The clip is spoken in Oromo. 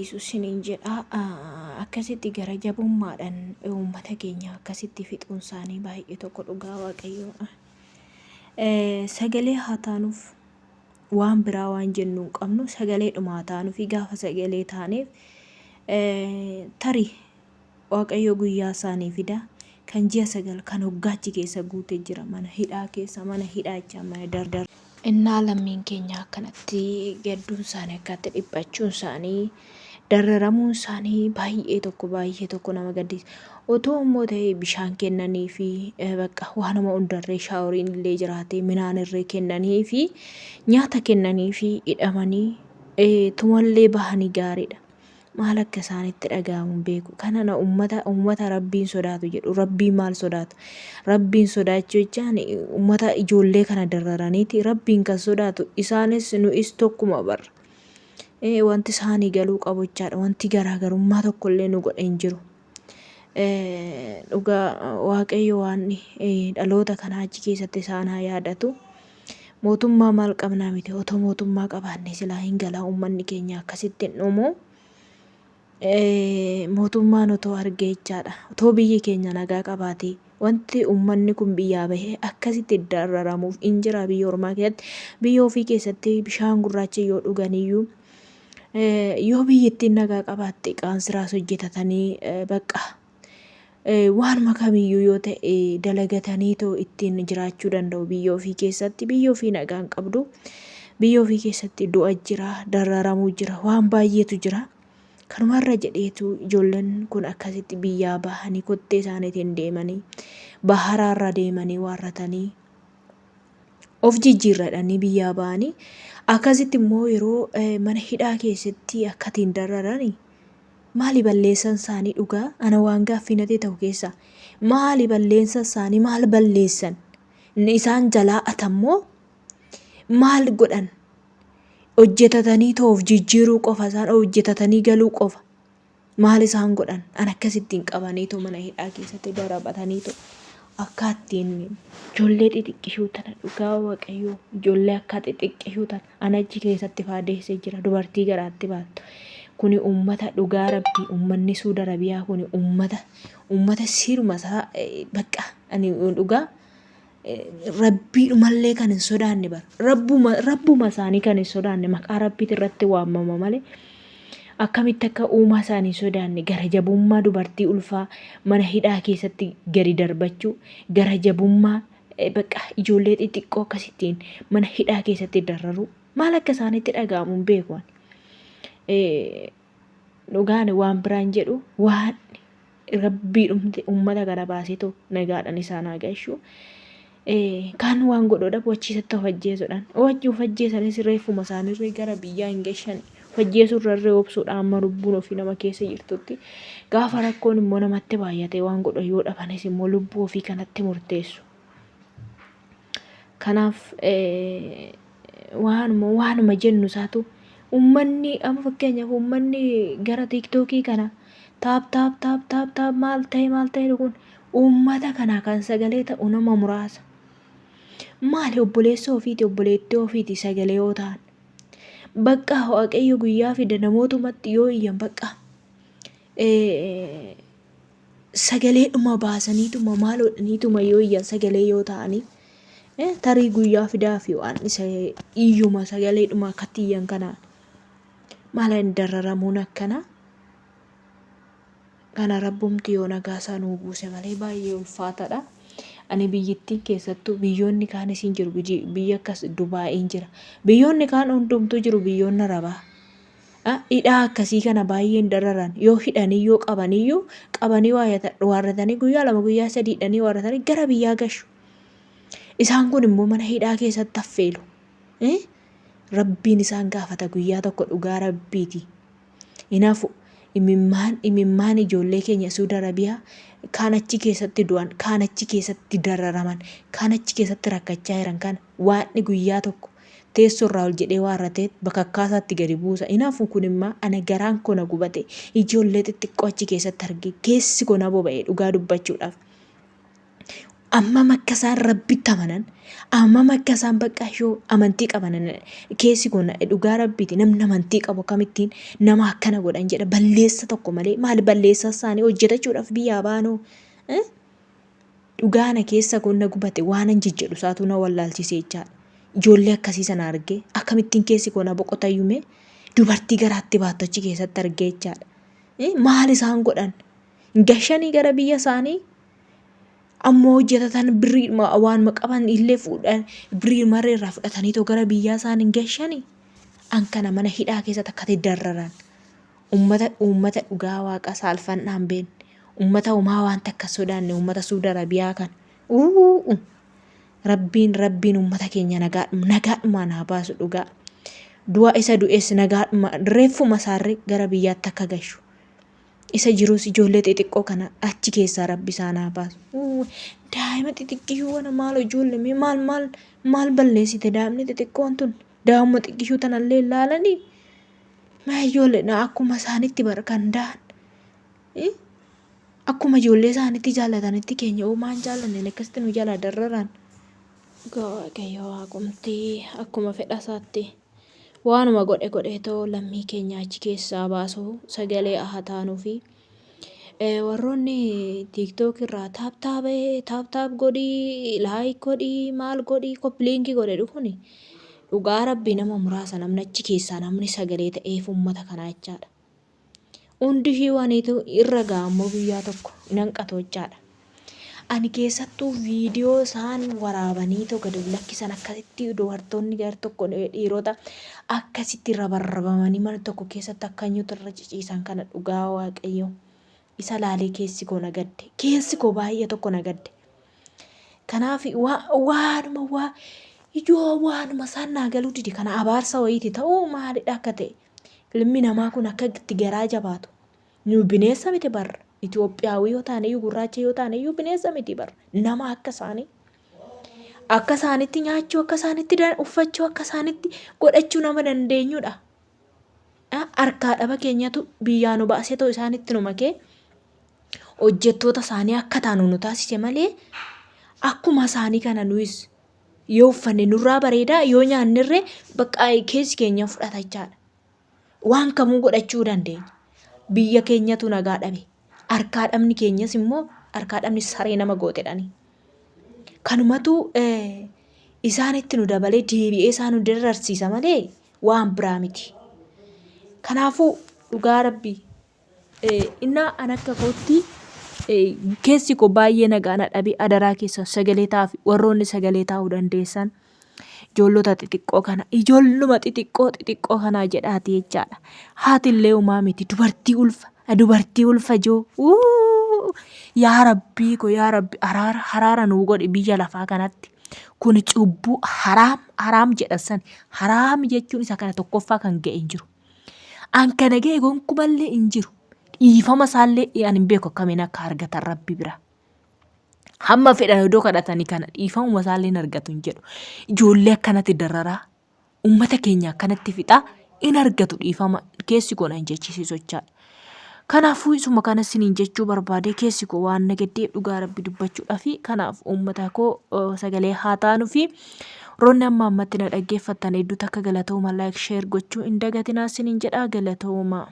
Isiniin jedha akkasitti gara jabummaadhaan uummata keenya akkasitti fixuun isaanii baay'ee tokko dhugaa waaqayyoo. Sagalee haa taanuuf waan biraa waan jennu hin qabnu sagalee dhumaa taanuufi gaafa sagalee taaneef tarii waaqayyo guyyaa isaanii fida kan ji'a 9 kan hoggaachi keessa guutee jira mana hidhaa keessa mana hidhaachaa mana dardar. Innaa lammiin keenya akkanatti gadduun isaanii akkatti dhiphachuun isaanii dararamuun isaanii baay'ee tokko nama gaddisiisa. Otoo immoo ta'e bishaan kennanii fi bakka waanuma hundarree shaaworiin illee jiraate midhaan irree kennanii fi nyaata kennanii fi hidhamanii tumallee bahanii gaariidha. Maal akka isaanitti dhaga'amu beeku. Kana uummata rabbiin sodaatu jedhu. Rabbiin maal sodaatu? Rabbiin sodaachuu jechaan uummata ijoollee kana dararaniiti. Rabbiin kan sodaatu isaanis nu'is tokkuma barra. Wanti isaanii galuu qabu jechaadha. Wanti garaagarummaa tokkollee nu godhe hin jiru. Dhugaa waaqayyo waan dhaloota kanaa achi keessatti isaan haa yaadatu. Mootummaa maal qabnaa miti. Otoo mootummaa qabaanne silaa hin galaa uummanni keenya akkasitti hin dhumu. Mootummaan otoo argee jechaadha. Otoo biyyi keenya nagaa qabaate wanti uummanni kun biyyaa bahee akkasitti dararamuuf hin jira biyya ormaa keessatti. Biyya ofii keessatti bishaan gurraacha yoo dhuganiyyuu yoo biyyattiin nagaa qabaatte qaansiraas hojjetatanii bakka waanuma kamiyyuu yoo ta'e dalagatanii too ittiin jiraachuu danda'u biyya ofii keessatti. Biyya ofii nagaan qabdu biyya ofii keessatti du'a jira, dararamuu jira, waan baay'eetu jira. Kanumarra jedheetu ijoolleen kun akkasitti biyyaa bahanii kottee isaaniitiin deemanii baharaarra deemanii warratanii of jijjiirradhanii biyyaa bahanii akkasitti immoo yeroo mana hidhaa keessatti akkatiin dararanii maali balleessan isaanii dhugaa ana waan gaaffii natti ta'u keessa maali balleessan isaanii maal balleessan isaan jalaa atammoo maal godhan hojjetatanii of jijjiiruu qofa isaan hojjetatanii galuu qofa maal isaan godhan an akkasittiin qabaniitu mana hidhaa keessatti darabataniitu akkaattiin ijoollee xixiqqishuu tana dhugaa waaqayyoo ijoollee akka xixiqqishuu tana an achi keessatti faadeessee jira dubartii garaatti baattu. Kuni uummata dhugaa rabbii uummanni Suudi Arabiyaa kuni uummata sirma isaa bakka ani dhugaa rabbiidhumallee kan hin sodaanne bara rabbuma isaanii kan hin sodaanne maqaa rabbiit irratti waamama malee akkamitti akka uumaa isaanii sodaanne gara jabummaa dubartii ulfaa mana hidhaa keessatti gadi darbachuu gara jabummaa bakka ijoollee xixiqqoo akkasittiin mana hidhaa keessatti dararuu maal akka isaanitti dhaga'amu hin beeku. Dhugaan waan biraan jedhu waan rabbiidhumti uummata kana baaseetu nagaadhaan isaan haa galchu. Kan waan godhoodhaaf wachiisatti of ajjeesuudhaan of ajjeesanis reeffuma isaaniirra gara biyyaa hin geessan ajjeesurra irree obsuudhaan amma lubbuun ofii nama keessa jirtutti gaafa rakkoon immoo namatti baay'ate waan godhan yoo dhabanis immoo lubbuu ofii kanatti murteessu. Kanaaf waanuma jennu isaatu uummanni amma fakkeenyaaf uummanni gara tiiktookii kana taap maal ta'e kun uummata kana kan sagalee ta'u nama muraasa. Maali obboleessa ofiiti obboleettii ofiiti sagalee yoo ta'an bakka waaqayyo guyyaa fida namootumatti yoo iyyan bakka sagalee dhuma baasaniituma maal hodhaniituma yoo iyyan sagalee yoo ta'anii tarii guyyaa fidaa fi waan isa iyyuma sagalee dhuma akkatti iyyan kanaan maal hin dararamuun akkana kana rabbumti yoo nagaa isaa nuu buuse malee baay'ee ulfaataadha. Ani biyyattiin keessattuu biyyoonni kaan isin jiru biyya akkas Dubaa'iin jira. Biyyoonni kaan hundumtuu jiru biyyoonni Arabaa. Hidhaa akkasii kana baay'een dararan yoo hidhanii yoo qabanii warratanii guyyaa 2 guyyaa 3 hidhanii warratanii gara biyyaa gashu. Isaan kun immoo mana hidhaa keessatti affeelu. Rabbiin isaan gaafata guyyaa tokko dhugaa rabbiiti. Inaafu imimmaan ijoollee keenya Suudi Arabiyaa kaan achi keessatti du'an kaan achi keessatti dararaman kaan achi keessatti rakkachaa jiran kan waan guyyaa tokko teessoorraa ol jedhee warratee bakakkaasaatti gadi buusa. Inaafu kun immoo ana garaan kona gubate ijoollee xixiqqoo achi keessatti arge keessi kona boba'ee dhugaa dubbachuudhaaf. Ammam akka isaan rabbitti amanan, ammam akka isaan bakka ishoo amantii qaban keessi kun dhugaa rabbiiti. Namni amantii qabu akkamittiin nama akkana godhan jedha. Balleessa tokko malee maal balleessa isaanii hojjetachuudhaaf biyyaa baanoo. Dhugaana keessa kun na gubate waan an jijjedhu isaatu na wallaalchisee jechaadha. Ijoollee akkasii sana argee akkamittiin keessi kun boqotayyume dubartii garaatti baattochi keessatti argee jechaadha. Maal isaan godhan? Gashanii gara biyya isaanii ammoo hojjetatan birrii waan qaban illee fuudhan birrii marree irraa fudhatanii too gara biyyaa isaanii gashanii. An kana mana hidhaa keessatti akkatti darraran. Uummata dhugaa waaqa saalfannaan beekne. Uummata uumaa waan takka sodaanne uummata Saudi Arabiyaa kan. Rabbiin uummata keenya nagaadhumaan haa baasu dhugaa. Du'a isa du'ees nagaadhuma reeffuma isaarree gara biyyaatti akka gashu. Isa jirus ijoollee xixiqqoo kana achi keessaa rabbi isaan haa baasu. Daa'ima xixiqqishuu kana maal ijoollee maal balleessite daa'imni xixiqqoon tun daa'ima xixiqqishuu tanallee ilaalanii maa ijoollee akkuma isaanitti kan da'an akkuma ijoollee isaanitti jaallatanitti keenya uumaan jaallanne akkasitti nu jala darraran. Waaqayyo waaqumtii akkuma fedha isaatti waanuma godheetoo lammii keenya achi keessaa baasu sagalee haa taanuu fi warroonni TikTok irraa taap godhii laayik godhii maal godhii koppiliinkii godhe dhufuni dhugaa rabbi nama muraasa namni achi keessaa namni sagalee ta'eef uummata kanaa jechaadha. Hundi ishii waaniitu irra gaammoo guyyaa tokko hin hanqatu jechaadha. Ani keessattuu viidiyoo isaan waraabanii gad lakkisan akkasitti dubartoonni gar tokko dhiirota akkasitti rabarrabamanii mana tokko keessatti akka nyuutu irra ciciisan kana dhugaa waaqayyo isa laalee keessi koo nagadde. Keessi koo baay'ee tokko nagadde. Kanaaf waanuma isaan naa galuu didi kana abaarsa wayiiti ta'uu maalidha akka ta'e. Ilmi namaa kun akka itti garaa jabaatu. Nu bineensa miti barra. Itoophiyaawii yoo taane iyyuu gurraacha yoo taane iyyuu bineensa miti barra. Nama akka isaanitti nyaachuu akka isaanitti uffachuu akka isaanitti godhachuu nama dandeenyudha. Harkaa dhaba keenyatu biyyaa nu baasee ta'u isaanitti nu makee hojjettoota isaanii akka taanu nu taasise malee akkuma isaanii kana nuyis yoo uffanne nurraa bareedaa yoo nyaannirree bakka keessi keenya fudhata jechaadha. Waan kamuu godhachuu dandeenya. Biyya keenyatu nagaa dhabe. Harkaa dhabni keenyas immoo harkaa dhabni saree nama gootedhani. Kanumatu isaanitti nu dabalee deebi'ee isaan nu dararsiisa malee waan biraa miti. Kanaafuu dhugaa rabbi innaa an akka kootti keessi koo baay'ee nagaa na dhabe adaraa keessa sagalee taa'aa warroonni sagalee taa'uu dandeessan. Ijoollota xixiqqoo kana ijoolluma xixiqqoo kanaa jedhaati jechaadha. Haatillee uumaa miti dubartii ulfa joo. Yaa rabbii haraara nuu godhi biyya lafaa kanatti. Kun cubbuu haraam jedhasan haraam jechuun isa kana tokkoffaa kan ga'e hin jiru. An kana ga'e gonkumallee hin jiru. Dhiifama isaallee an hin beeku akkamiin akka argatan rabbi bira. Hamma fedhan iddoo kadhatanii kana dhiifamuma isaallee hin argatu hin jedhu. Ijoollee akkanatti dararaa uummata keenya akkanatti fixaa hin argatu dhiifama keessi koo nan jechisiisu jechaadha. Kanaafuu isuma kana isiniin jechuu barbaade keessi koo waan nagaddeef dhugaa rabbi dubbachuudhaa fi kanaaf uummata koo sagalee haa taanuu fi roonni amma ammatti na dhaggeeffattan hedduutu akka galatooma laayik sheer gochuu hin dagatinaa isiniin jedhaa galatooma.